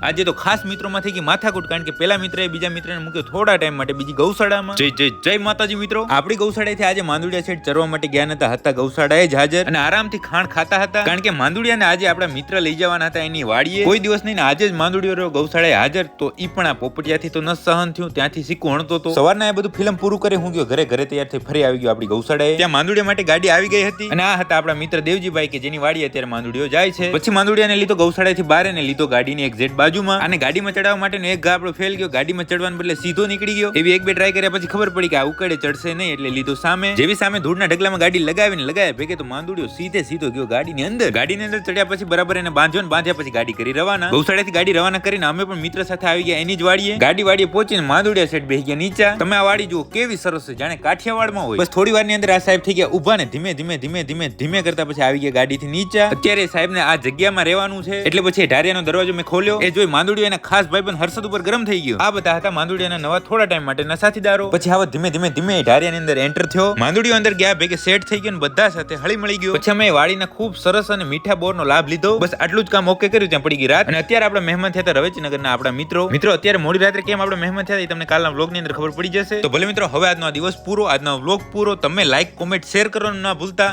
આજે તો ખાસ મિત્રોમાંથી કે માથાકૂટ, કારણ કે પેલા મિત્રએ બીજા મિત્રને મૂક્યો થોડા ટાઈમ માટે બીજી ગૌશાળામાં. જય માતાજી મિત્રો. આપણી ગૌશાળાથી આજે માંદુડિયા સેટ ચરવા માટે ગયા હતા ગૌશાળાએ જ હાજર અને આરામથી ખાણ ખાતા હતા, કારણ કે માંદુડિયાને આજે આપણા મિત્ર લઈ જવાના હતા એની વાડીએ. કોઈ દિવસ નહીં ને આજે જ માંદુડિયો રહ્યો ગૌશાળાએ હાજર. તો ઈ પણ આ પોપટિયાથી તો ન સહન થયું, ત્યાંથી સિક્કો હણતો હતો. સવારના એ બધું ફિલ્મ પૂરું કરી હું ગયો ઘરે તૈયાર થઈ ફરી આવી ગયો આપણી ગૌશાળાએ. ત્યાં માંદુડિયા માટે ગાડી આવી ગઈ હતી અને આ હતા આપણા મિત્ર દેવજીભાઈ કે જેની વાડી અત્યારે માંદુડિયો જાય છે. પછી માંદુડિયાને લીધો ગૌશાળાથી બહાર ને લીધો ગાડીની એક્ઝેક્ટ બાજુમાં અને ગાડીમાં ચડાવવા માટેનો એક ઘા આપણો ફેલ ગયો. ગાડીમાં ચડવાને બદલે સીધો નીકળી ગયો. એવી એક બે ટ્રાય કર્યા પછી ખબર પડી કે આ ઉકળે ચડશે નહીં, એટલે લીધો સામે. જેવી સામે ધૂળના ઢગલામાં ગાડી લગાવ્યા ભેગે તો માંદુડિયો સીધો ગયો ગાડીની અંદર. ગાડીની અંદર ચડ્યા પછી બરાબર એને બાંધ્યા પછી ગાડી કરી રવાના. ગૌશાળાથી ગાડી રવાના કરીને અમે પણ મિત્ર સાથે આવી ગયા એની જ વાડીએ. વાડીએ પહોંચીને માંદુડિયા સેટ બેસી ગયા નીચા. તમે આ વાડી જુઓ કેવી સરસ છે, જાણે કાઠિયાવાડમાં હોય. બસ થોડી વારની અંદર આ સાહેબ થઈ ગયા ઉભા ને ધીમે કરતા પછી આવી ગયા ગાડીથી નીચા. અત્યારે સાહેબને આ જગ્યામાં રહેવાનું છે એટલે પછી ઢારિયાનો દરવાજો મેં ખોલ્યો. એ જોઈ માંદુડિયો એના ખાસ ભાઈબંધ હર્ષદ ઉપર ગરમ થઈ ગયો. આ બધા હતા માંદુડિયાના નવા થોડા ટાઈમ માટેના સાથીદારો. પછી આવા ધીમે ઢારિયાની અંદર એન્ટર થયો. માંદુડિયો અંદર ગયા ભેગે સેટ થઈ ગયો ને બધા સાથે હળી મળી ગયો. પછી અમે વાડીના ખૂબ સરસ અને મીઠા બોરનો લાભ લીધો. બસ આટલું જ કામ ઓકે કર્યું, ત્યાં પડી ગઈ રાત. અને અત્યારે આપણા મહેમાન થયા હતા રવેચનગરના આપણા મિત્રો. અત્યારે મોડી રાત્રે કેમ આપણે મહેમાન થયા તમને કાલના વ્લોગની અંદર ખબર પડી જશે. તો ભલે મિત્રો હવે આજનો દિવસ પૂરો, આજનો વ્લોગ પૂરો. તમે લાઈક કોમેન્ટ શેર કરવાનું ના ભૂલતા.